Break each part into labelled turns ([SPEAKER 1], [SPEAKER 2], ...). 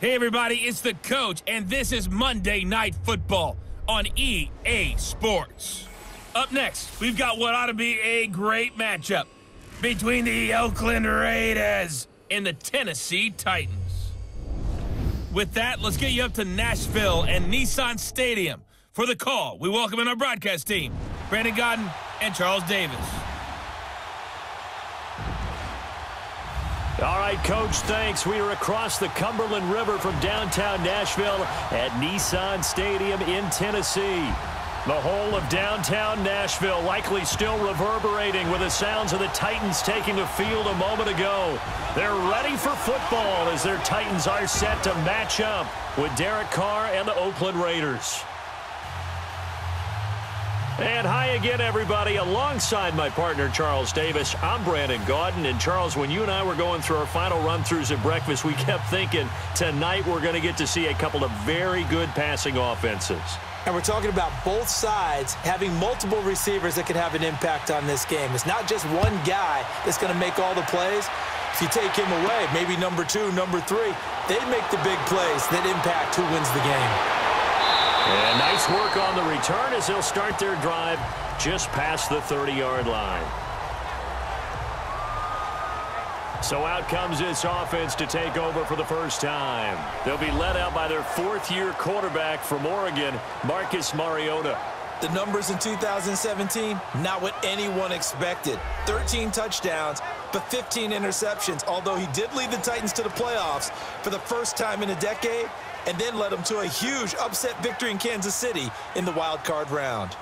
[SPEAKER 1] Hey everybody, it's the coach, and this is Monday Night Football on EA Sports. Up next, we've got what ought to be a great matchup between the Oakland Raiders and the Tennessee Titans. With that, let's get you up to Nashville and Nissan Stadium. For the call, we welcome in our broadcast team, Brandon Godden and Charles Davis.
[SPEAKER 2] All right, Coach, thanks. We are across the Cumberland River from downtown Nashville at Nissan Stadium in Tennessee. The whole of downtown Nashville likely still reverberating with the sounds of the Titans taking the field a moment ago. They're ready for football as their Titans are set to match up with Derek Carr and the Oakland Raiders. And hi again, everybody. Alongside my partner, Charles Davis, I'm Brandon Godden. And, Charles, when you and I were going through our final run-throughs at breakfast, we kept thinking tonight we're going to get to see a couple of very good passing offenses.
[SPEAKER 3] And we're talking about both sides having multiple receivers that can have an impact on this game. It's not just one guy that's going to make all the plays. If you take him away, maybe number 2, number 3, they make the big plays that impact who wins the game.
[SPEAKER 2] And nice work on the return as they'll start their drive just past the 30-yard line. So out comes this offense to take over for the first time. They'll be led out by their fourth-year quarterback from Oregon, Marcus Mariota.
[SPEAKER 3] The numbers in 2017, not what anyone expected. 13 touchdowns, but 15 interceptions, although he did lead the Titans to the playoffs for the first time in a decade, and then led them to a huge upset victory in Kansas City in the wild card round.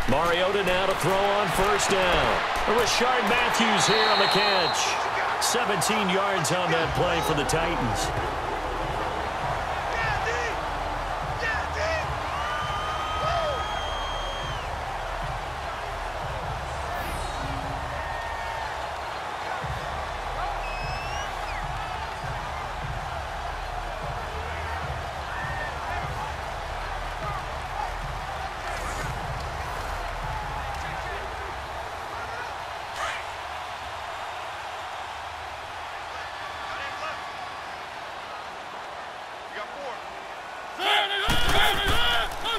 [SPEAKER 2] Mariota now to throw on first down. Rashard Matthews here on the catch. 17 yards on that play for the Titans.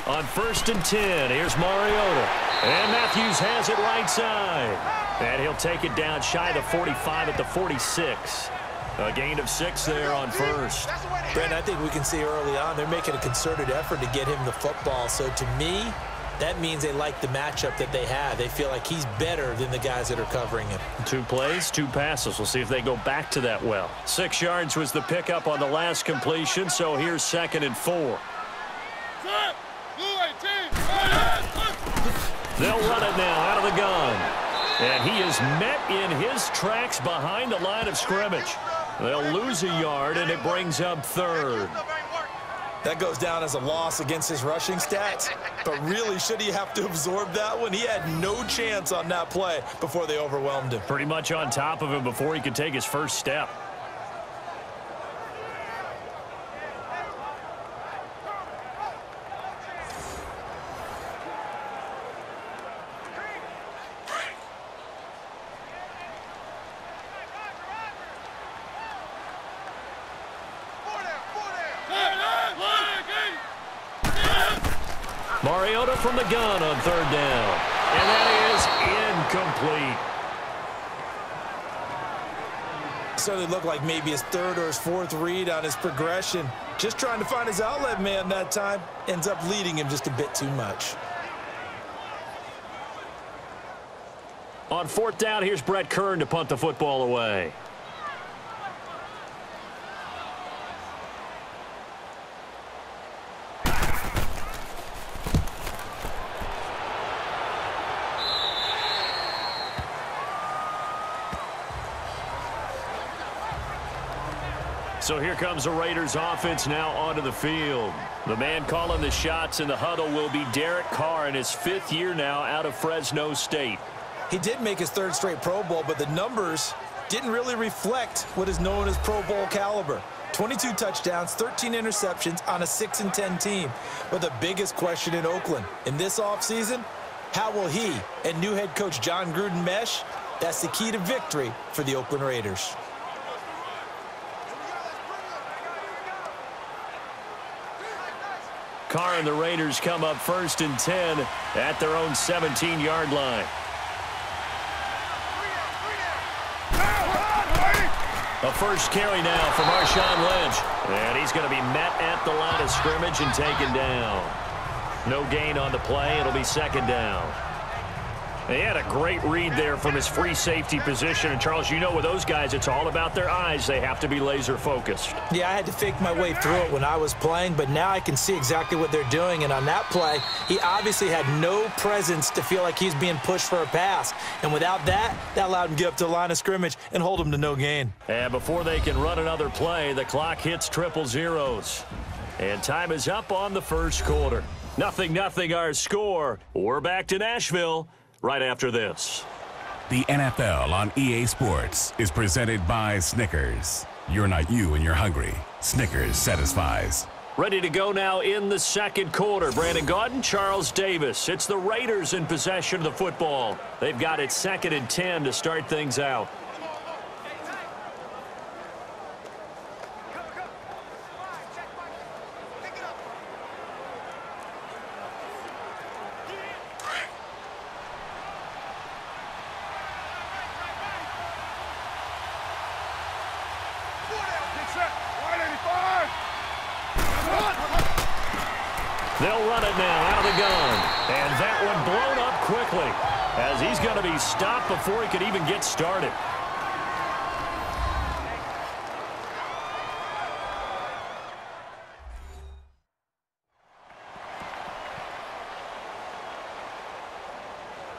[SPEAKER 2] On 1st and 10, here's Mariota. And Matthews has it right side. And he'll take it down shy of the 45 at the 46. A gain of 6 there on first.
[SPEAKER 3] Brent, I think we can see early on they're making a concerted effort to get him the football. So to me, that means they like the matchup that they have. They feel like he's better than the guys that are covering him. 2
[SPEAKER 2] plays, 2 passes. We'll see if they go back to that well. 6 yards was the pickup on the last completion, so here's 2nd and 4. They'll run it now out of the gun. And he is met in his tracks behind the line of scrimmage. They'll lose a yard, and it brings up 3rd.
[SPEAKER 3] That goes down as a loss against his rushing stats. But really, should he have to absorb that one? He had no chance on that play before they overwhelmed him.
[SPEAKER 2] Pretty much on top of him before he could take his first step. Mariota from the gun on 3rd down. And that is incomplete.
[SPEAKER 3] Certainly looked like maybe his 3rd or his 4th read on his progression. Just trying to find his outlet man that time. Ends up leading him just a bit too much.
[SPEAKER 2] On 4th down, here's Brett Kern to punt the football away. So here comes the Raiders offense now onto the field. The man calling the shots in the huddle will be Derek Carr in his 5th year now out of Fresno State.
[SPEAKER 3] He did make his 3rd straight Pro Bowl, but the numbers didn't really reflect what is known as Pro Bowl caliber. 22 touchdowns, 13 interceptions on a 6-10 team. But the biggest question in Oakland in this offseason, how will he and new head coach John Gruden mesh? That's the key to victory for the Oakland Raiders.
[SPEAKER 2] Carr and the Raiders come up 1st and 10 at their own 17-yard line. A first carry now for Marshawn Lynch. And he's going to be met at the line of scrimmage and taken down. No gain on the play. It'll be 2nd down. He had a great read there from his free safety position. And, Charles, you know with those guys, it's all about their eyes. They have to be laser focused.
[SPEAKER 3] Yeah, I had to fake my way through it when I was playing, but now I can see exactly what they're doing. And on that play, he obviously had no presence to feel like he's being pushed for a pass. And without that, that allowed him to get up to the line of scrimmage and hold him to no gain.
[SPEAKER 2] And before they can run another play, the clock hits triple zeros. And time is up on the first quarter. 0-0 our score. We're back to Nashville right after this.
[SPEAKER 4] The NFL on EA Sports is presented by Snickers. You're not you when you're hungry. Snickers satisfies.
[SPEAKER 2] Ready to go now in the second quarter. Brandon Gaudin, Charles Davis. It's the Raiders in possession of the football. They've got it 2nd and 10 to start things out. They'll run it now out of the gun. And that one blown up quickly as he's going to be stopped before he could even get started.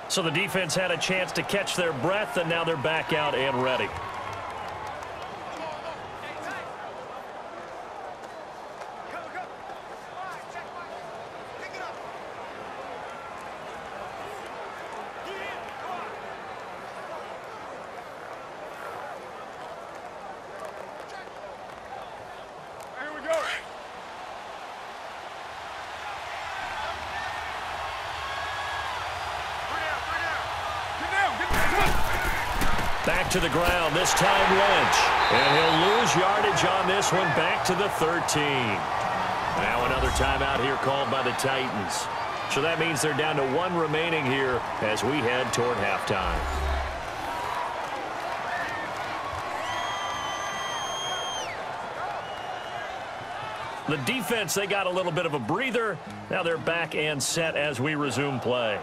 [SPEAKER 2] So the defense had a chance to catch their breath, and now they're back out and ready. Back to the ground, this time Lynch. And he'll lose yardage on this one, back to the 13. Now another timeout here called by the Titans. So that means they're down to 1 remaining here as we head toward halftime. The defense, they got a little bit of a breather. Now they're back and set as we resume play.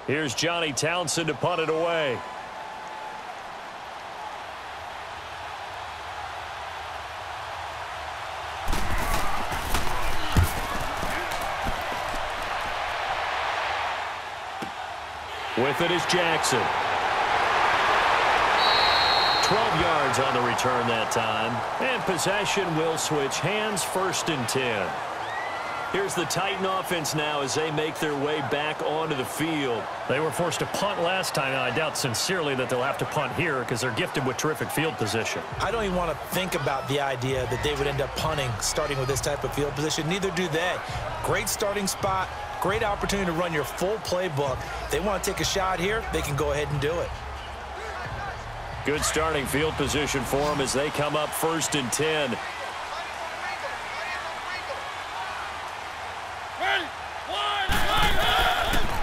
[SPEAKER 2] Here's Johnny Townsend to punt it away. With it is Jackson. 12 yards on the return that time. And possession will switch hands, 1st and 10. Here's the Titan offense now as they make their way back onto the field. They were forced to punt last time, and I doubt sincerely that they'll have to punt here because they're gifted with terrific field position.
[SPEAKER 3] I don't even want to think about the idea that they would end up punting starting with this type of field position. Neither do they. Great starting spot, great opportunity to run your full playbook. If they want to take a shot here, they can go ahead and do it.
[SPEAKER 2] Good starting field position for them as they come up 1st and 10.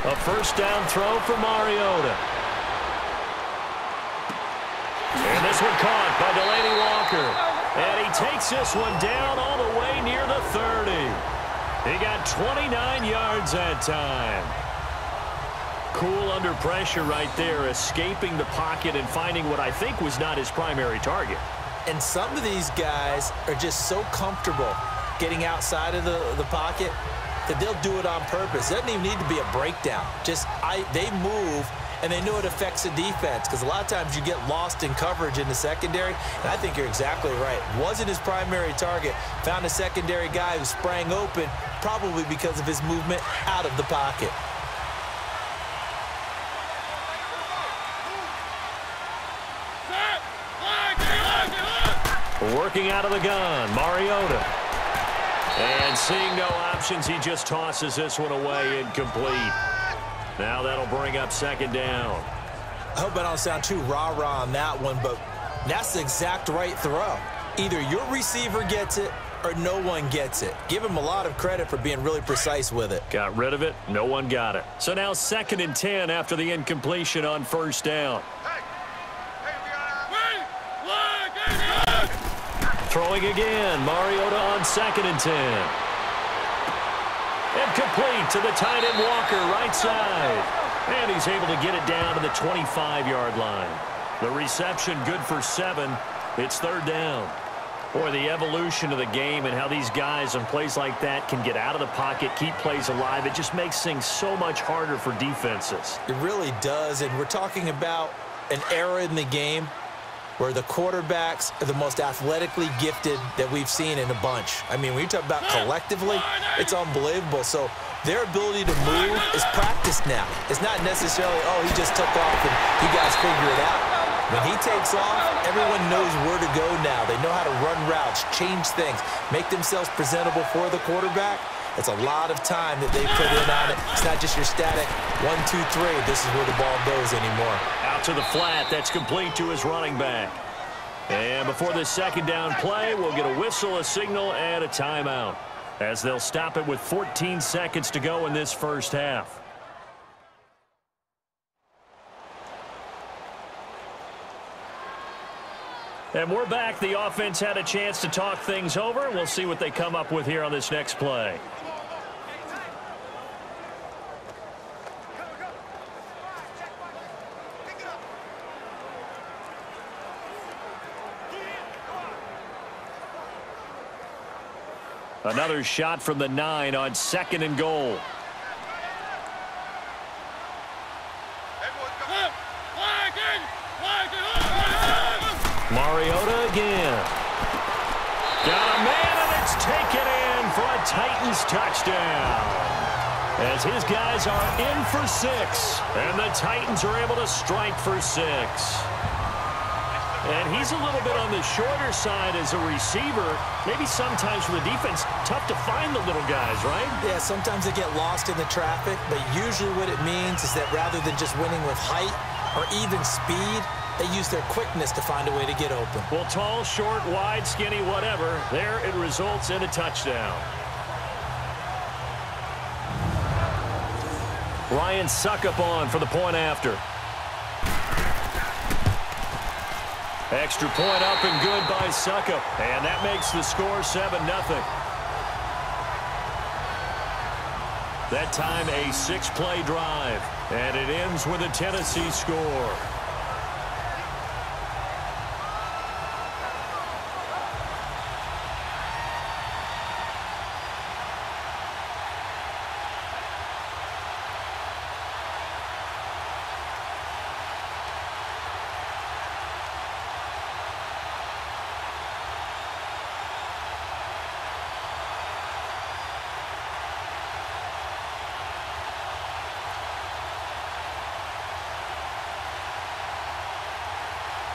[SPEAKER 2] A first down throw for Mariota. And this one caught by Delaney Walker. And he takes this one down all the way near the 30. He got 29 yards that time. Cool under pressure right there, escaping the pocket and finding what I think was not his primary target.
[SPEAKER 3] And some of these guys are just so comfortable getting outside of the pocket that they'll do it on purpose. It doesn't even need to be a breakdown. They move, and they know it affects the defense, because a lot of times you get lost in coverage in the secondary, and I think you're exactly right. Wasn't his primary target. Found a secondary guy who sprang open, probably because of his movement out of the pocket.
[SPEAKER 2] Working out of the gun, Mariota. And seeing no options, he just tosses this one away, incomplete. Now that'll bring up second down.
[SPEAKER 3] I hope I don't sound too rah-rah on that one, but that's the exact right throw. Either your receiver gets it or no one gets it. Give him a lot of credit for being really precise with it.
[SPEAKER 2] Got rid of it. No one got it. So now 2nd and 10 after the incompletion on first down. Throwing again. Mariota on 2nd and 10. Incomplete to the tight end Walker, right side. And he's able to get it down to the 25-yard line. The reception good for 7. It's 3rd down. Boy, the evolution of the game and how these guys on plays like that can get out of the pocket, keep plays alive, it just makes things so much harder for defenses.
[SPEAKER 3] It really does, and we're talking about an era in the game where the quarterbacks are the most athletically gifted that we've seen in a bunch. I mean, when you talk about collectively, it's unbelievable. So their ability to move is practiced now. It's not necessarily, oh, he just took off and you guys figure it out. When he takes off, everyone knows where to go now. They know how to run routes, change things, make themselves presentable for the quarterback. It's a lot of time that they put in on it. It's not just your static 1, 2, 3. This is where the ball goes anymore.
[SPEAKER 2] Out to the flat. That's complete to his running back. And before this second down play, we'll get a whistle, a signal, and a timeout, as they'll stop it with 14 seconds to go in this first half. And we're back. The offense had a chance to talk things over, and we'll see what they come up with here on this next play. Another shot from the 9 on 2nd and goal. Mariota again. Got a man, and it's taken in for a Titans touchdown. As his guys are in for 6, and the Titans are able to strike for 6. And he's a little bit on the shorter side as a receiver. Maybe sometimes for the defense, tough to find the little guys, right?
[SPEAKER 3] Yeah, sometimes they get lost in the traffic, but usually what it means is that rather than just winning with height or even speed, they use their quickness to find a way to get open.
[SPEAKER 2] Well, tall, short, wide, skinny, whatever, there it results in a touchdown. Ryan Suckup on for the point after. Extra point up and good by Suckup. And that makes the score 7-0. That time a 6-play drive. And it ends with a Tennessee score.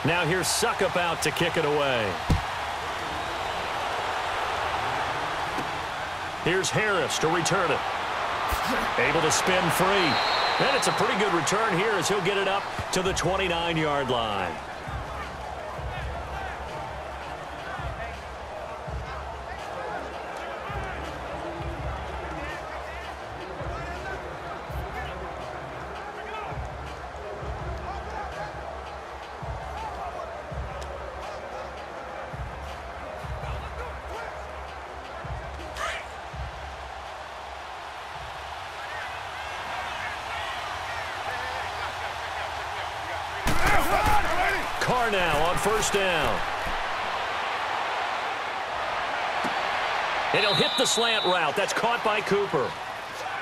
[SPEAKER 2] Now here's Suckup out to kick it away. Here's Harris to return it. Able to spin free. And it's a pretty good return here as he'll get it up to the 29-yard line. Carr now on first down. And he'll hit the slant route. That's caught by Cooper.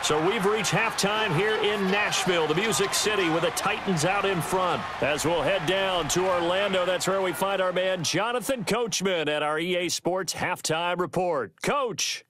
[SPEAKER 2] So we've reached halftime here in Nashville, the Music City, with the Titans out in front. As we'll head down to Orlando, that's where we find our man Jonathan Coachman at our EA Sports Halftime Report. Coach.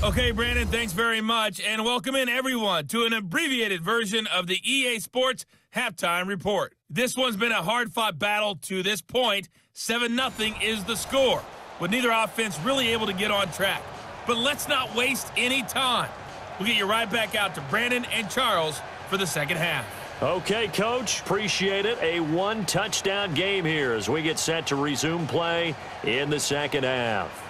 [SPEAKER 1] Okay, Brandon, thanks very much, and welcome in everyone to an abbreviated version of the EA Sports Halftime Report. This one's been a hard-fought battle to this point. 7-0 is the score, with neither offense really able to get on track. But let's not waste any time. We'll get you right back out to Brandon and Charles for the second half.
[SPEAKER 2] Okay, Coach, appreciate it. A one-touchdown game here as we get set to resume play in the second half.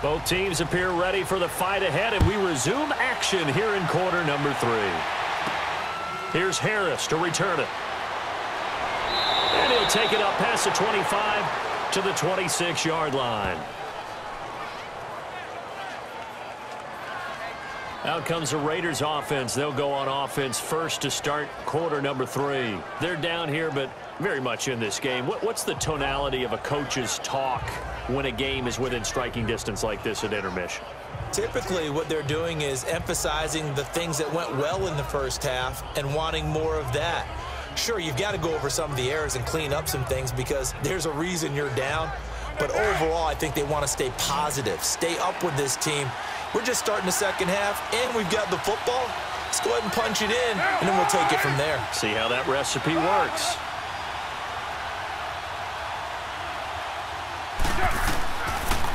[SPEAKER 2] Both teams appear ready for the fight ahead, and we resume action here in quarter number 3. Here's Harris to return it. And he'll take it up past the 25 to the 26-yard line. Out comes the Raiders offense. They'll go on offense first to start quarter number 3. They're down here, but very much in this game. What's the tonality of a coach's talk when a game is within striking distance like this at intermission?
[SPEAKER 3] Typically, what they're doing is emphasizing the things that went well in the first half and wanting more of that. Sure, you've got to go over some of the errors and clean up some things because there's a reason you're down. But overall, I think they want to stay positive, stay up with this team. We're just starting the second half, and we've got the football. Let's go ahead and punch it in, and then we'll take it from there.
[SPEAKER 2] See how that recipe works.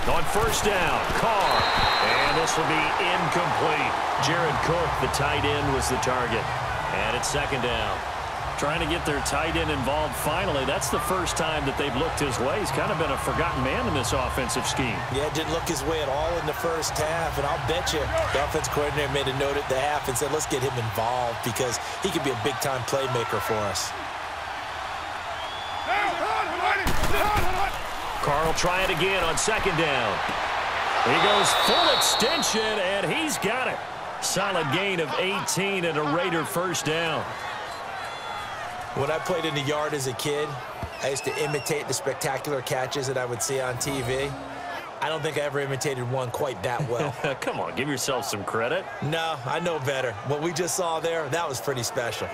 [SPEAKER 2] On first down, Carr. And this will be incomplete. Jared Cook, the tight end, was the target. And it's second down. Trying to get their tight end involved finally. That's the first time that they've looked his way. He's kind of been a forgotten man in this offensive scheme. Yeah,
[SPEAKER 3] didn't look his way at all in the first half. And I'll bet you the offense coordinator made a note at the half and said, let's get him involved because he could be a big-time playmaker for us.
[SPEAKER 2] Carr will try it again on second down. He goes full extension, and he's got it. Solid gain of 18 and a Raider first down.
[SPEAKER 3] When I played in the yard as a kid, I used to imitate the spectacular catches that I would see on TV. I don't think I ever imitated one quite that well.
[SPEAKER 2] Come on, give yourself some credit.
[SPEAKER 3] No, I know better. What we just saw there, that was pretty special.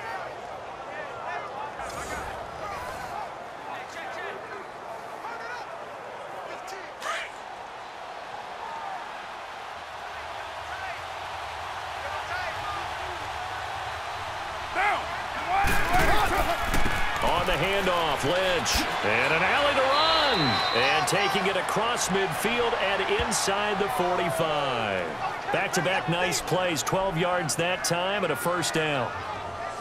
[SPEAKER 2] Handoff, Lynch, and an alley to run, and taking it across midfield and inside the 45. Back-to-back nice plays, 12 yards that time and a first down.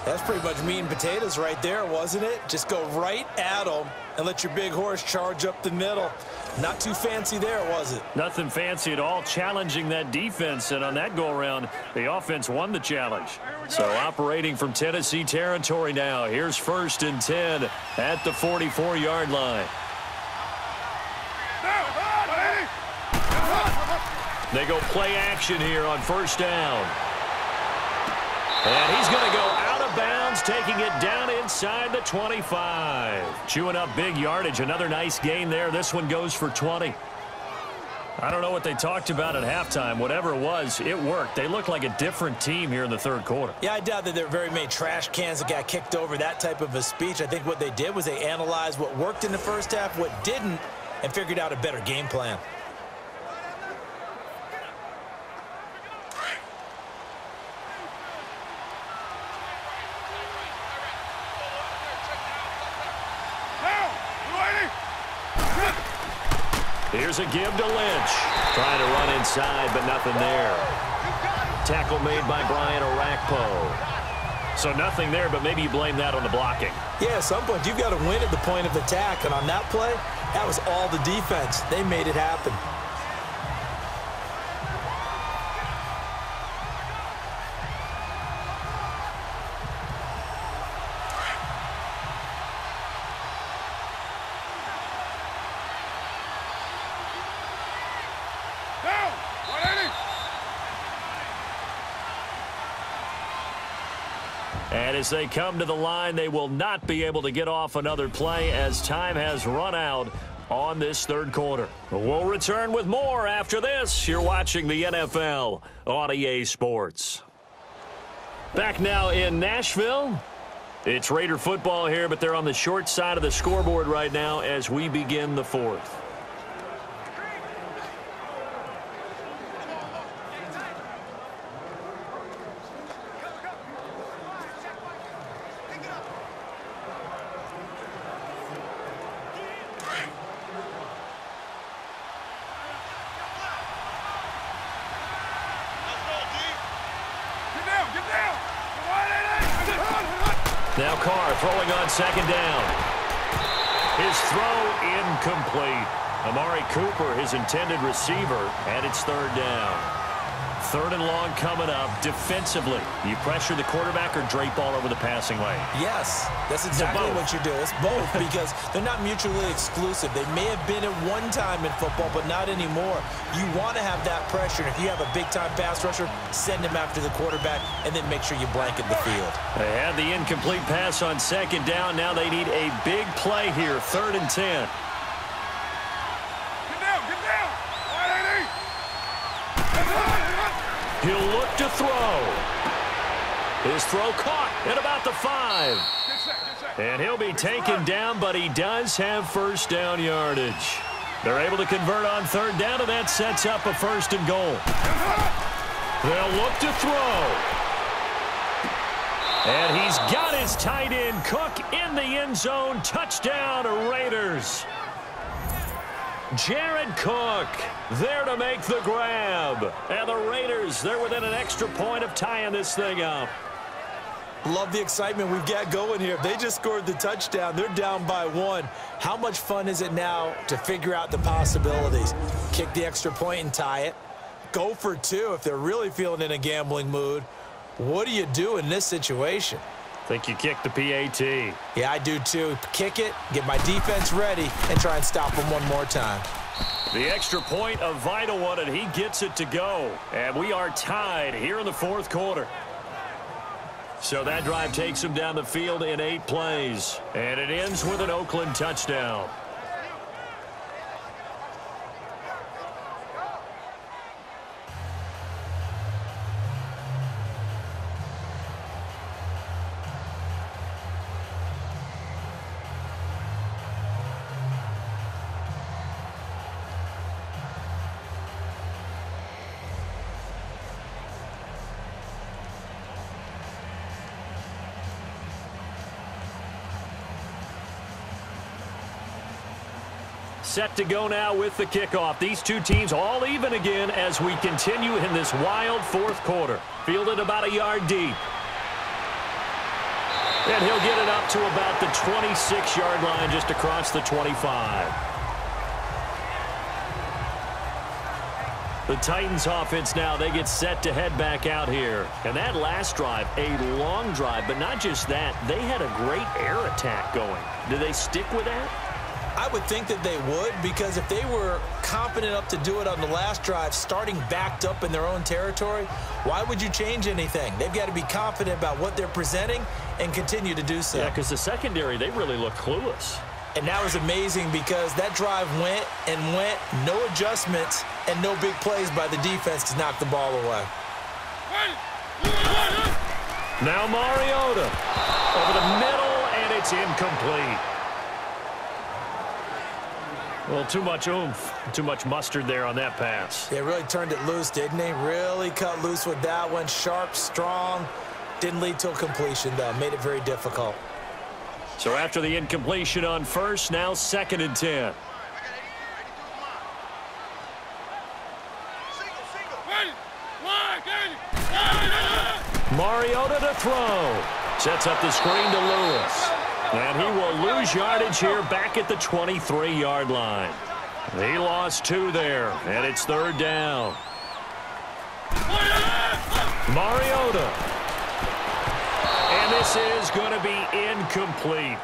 [SPEAKER 3] That's pretty much meat and potatoes right there, wasn't it? Just go right at them and let your big horse charge up the middle. Not too fancy there, was it?
[SPEAKER 2] Nothing fancy at all, challenging that defense, and on that go-around, the offense won the challenge. So operating from Tennessee territory now. Here's 1st and 10 at the 44-yard line. They go play action here on first down. And he's going to go out of bounds, taking it down inside the 25. Chewing up big yardage. Another nice gain there. This one goes for 20. I don't know what they talked about at halftime. Whatever it was, it worked. They look like a different team here in the third quarter.
[SPEAKER 3] Yeah, I doubt that there are very many trash cans that got kicked over, that type of a speech. I think what they did was they analyzed what worked in the first half, what didn't, and figured out a better game plan.
[SPEAKER 2] Here's a give to Lynch. Trying to run inside, but nothing there. Tackle made by Brian Orakpo. So nothing there, but maybe you blame that on the blocking.
[SPEAKER 3] Yeah, at some point, you've got to win at the point of attack. And on that play, that was all the defense. They made it happen.
[SPEAKER 2] And as they come to the line, they will not be able to get off another play as time has run out on this third quarter. We'll return with more after this. You're watching the NFL on EA Sports. Back now in Nashville. It's Raider football here, but they're on the short side of the scoreboard right now as we begin the fourth. Now Carr throwing on second down. His throw incomplete. Amari Cooper, his intended receiver, and it's third down. Third and long coming up. Defensively, you pressure the quarterback or drape all over the passing lane?
[SPEAKER 3] Yes, that's exactly what you do. It's both because they're not mutually exclusive. They may have been at one time in football, but not anymore. You want to have that pressure. And if you have a big-time pass rusher, send him after the quarterback and then make sure you blanket the field.
[SPEAKER 2] They had the incomplete pass on second down. Now they need a big play here. 3rd and 10. He'll look to throw. His throw caught at about the 5. And he'll be taken down, but he does have first down yardage. They're able to convert on third down, and that sets up a 1st and goal. They'll look to throw. And he's got his tight end, Cook, in the end zone. Touchdown, Raiders. Jared Cook there to make the grab. And the Raiders, they're within an extra point of tying this thing up.
[SPEAKER 3] Love the excitement we've got going here. If they just scored the touchdown, they're down by 1. How much fun is it now to figure out the possibilities? Kick the extra point and tie it. Go for 2 if they're really feeling in a gambling mood. What do you do in this situation?
[SPEAKER 2] I think you kick the PAT.
[SPEAKER 3] Yeah, I do too. Kick it, get my defense ready, and try and stop them one more time.
[SPEAKER 2] The extra point, a vital one, and he gets it to go. And we are tied here in the 4th quarter. So that drive takes him down the field in 8 plays. And it ends with an Oakland touchdown. Set to go now with the kickoff. These two teams all even again as we continue in this wild 4th quarter. Fielded about a yard deep. And he'll get it up to about the 26-yard line just across the 25. The Titans offense now, they get set to head back out here. And that last drive, a long drive, but not just that, they had a great air attack going. Do they stick with that?
[SPEAKER 3] I would think that they would, because if they were competent enough to do it on the last drive, starting backed up in their own territory, why would you change anything? They've got to be confident about what they're presenting and continue to do so.
[SPEAKER 2] Yeah, because the secondary, they really look clueless.
[SPEAKER 3] And that was amazing because that drive went and went, no adjustments, and no big plays by the defense to knock the ball away.
[SPEAKER 2] Now Mariota over the middle, and it's incomplete. Well, too much oomph, too much mustard there on that pass.
[SPEAKER 3] They really turned it loose, didn't they? Really cut loose with that one. Sharp, strong. Didn't lead to a completion, though. Made it very difficult.
[SPEAKER 2] So after the incompletion on 1st, now 2nd and 10. Mariota to throw. Sets up the screen to Lewis. And he will lose yardage here back at the 23-yard line. He lost 2 there, and it's 3rd down. Mariota. And this is going to be incomplete.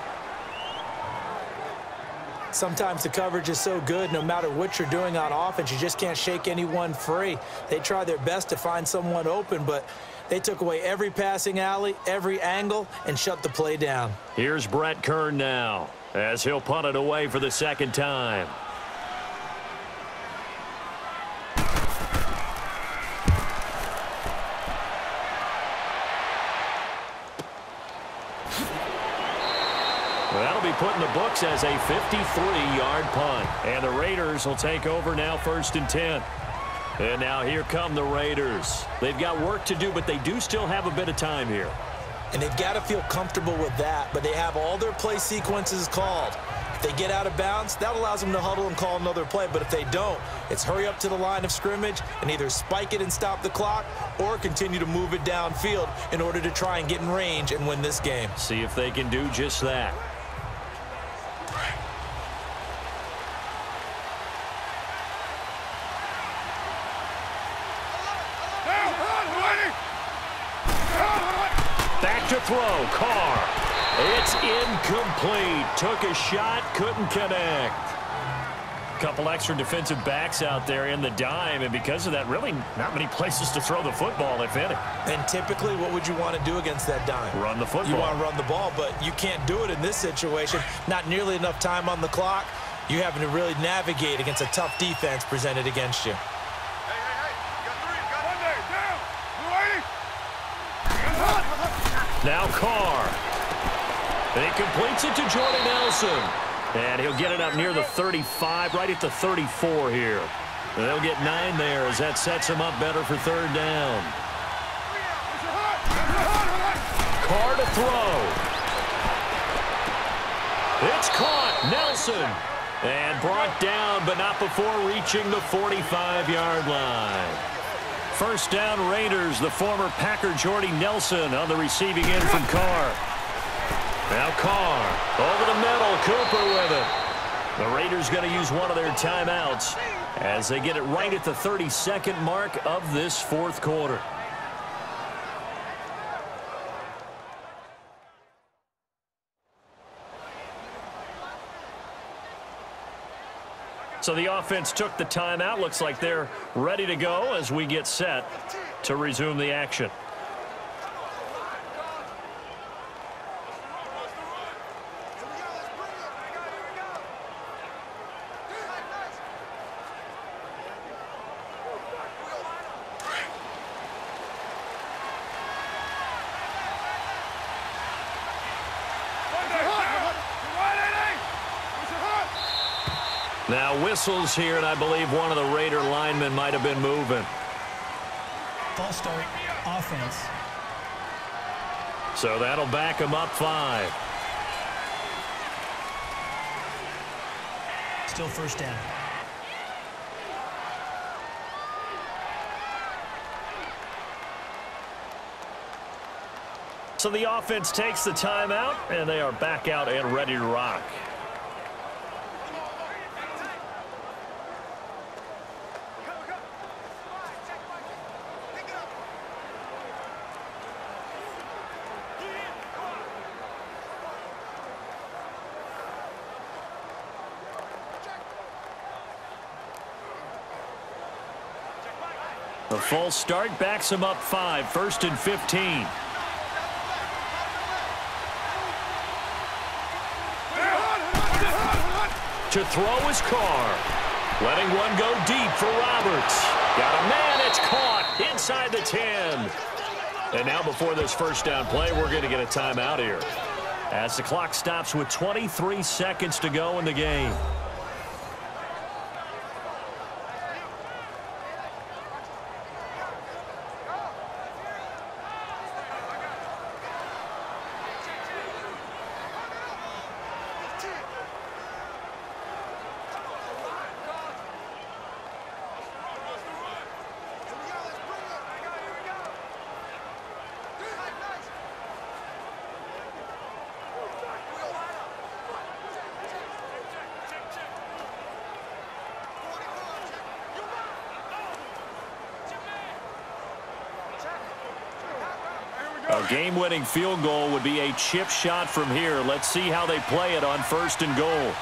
[SPEAKER 3] Sometimes the coverage is so good, no matter what you're doing on offense, you just can't shake anyone free. They try their best to find someone open, but they took away every passing alley, every angle, and shut the play down.
[SPEAKER 2] Here's Brett Kern now, as he'll punt it away for the 2nd time. That'll be put in the books as a 53-yard punt. And the Raiders will take over now 1st and 10. And now here come the Raiders. They've got work to do, but they do still have a bit of time here.
[SPEAKER 3] And they've got to feel comfortable with that, but they have all their play sequences called. If they get out of bounds, that allows them to huddle and call another play. But if they don't, it's hurry up to the line of scrimmage and either spike it and stop the clock or continue to move it downfield in order to try and get in range and win this game.
[SPEAKER 2] See if they can do just that. Back to throw, Carr. It's incomplete. Took a shot, couldn't connect. Couple extra defensive backs out there in the dime, and because of that, really not many places to throw the football, if any.
[SPEAKER 3] And typically, what would you want to do against that dime?
[SPEAKER 2] Run the football.
[SPEAKER 3] You want to run the ball, but you can't do it in this situation. Not nearly enough time on the clock. You're having to really navigate against a tough defense presented against you.
[SPEAKER 2] Now Carr. And he completes it to Jordy Nelson. And he'll get it up near the 35, right at the 34 here. And they'll get 9 there as that sets him up better for 3rd down. Carr to throw. It's caught. Nelson. And brought down, but not before reaching the 45-yard line. 1st down Raiders, the former Packer Jordy Nelson on the receiving end from Carr. Now Carr over the middle, Cooper with it. The Raiders going to use one of their timeouts as they get it right at the 32nd mark of this 4th quarter. So the offense took the timeout. Looks like they're ready to go as we get set to resume the action. Now whistles here, and I believe one of the Raider linemen might have been moving.
[SPEAKER 5] False start, offense.
[SPEAKER 2] So that'll back him up 5.
[SPEAKER 5] Still 1st down.
[SPEAKER 2] So the offense takes the timeout, and they are back out and ready to rock. The full start backs him up 5, 1st and 15. To throw is Carr. Letting one go deep for Roberts. Got a man, it's caught inside the 10. And now before this 1st down play, we're going to get a timeout here, as the clock stops with 23 seconds to go in the game. A game-winning field goal would be a chip shot from here. Let's see how they play it on 1st and goal.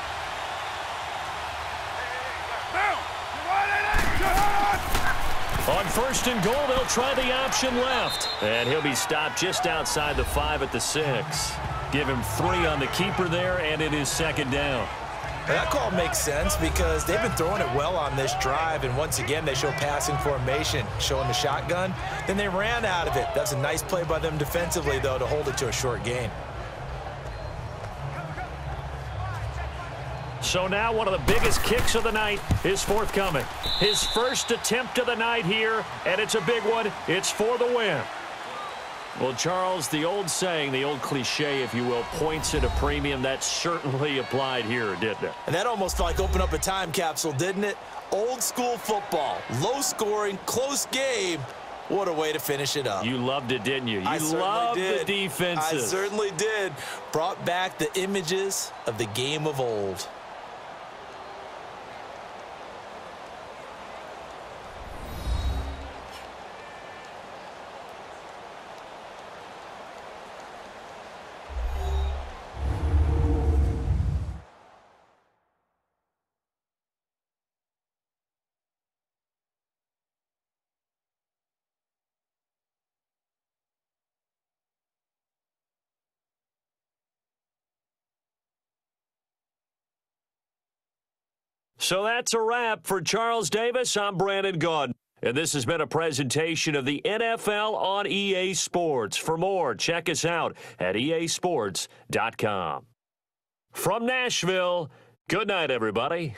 [SPEAKER 2] On 1st and goal, they'll try the option left. And he'll be stopped just outside the 5 at the 6. Give him 3 on the keeper there, and it is 2nd down.
[SPEAKER 3] That call makes sense because they've been throwing it well on this drive, and once again, they show passing formation, showing the shotgun. Then they ran out of it. That's a nice play by them defensively, though, to hold it to a short gain.
[SPEAKER 2] So now one of the biggest kicks of the night is forthcoming. His first attempt of the night here, and it's a big one. It's for the win. Well, Charles, the old saying, the old cliche, if you will, points at a premium, that certainly applied here, didn't it?
[SPEAKER 3] And that almost felt like open up a time capsule, didn't it? Old school football, low scoring, close game. What a way to finish it up.
[SPEAKER 2] You loved it, didn't you?
[SPEAKER 3] I
[SPEAKER 2] You loved the defenses.
[SPEAKER 3] I certainly did. Brought back the images of the game of old.
[SPEAKER 2] So that's a wrap for Charles Davis. I'm Brandon Gaudin, and this has been a presentation of the NFL on EA Sports. For more, check us out at easports.com. From Nashville, good night, everybody.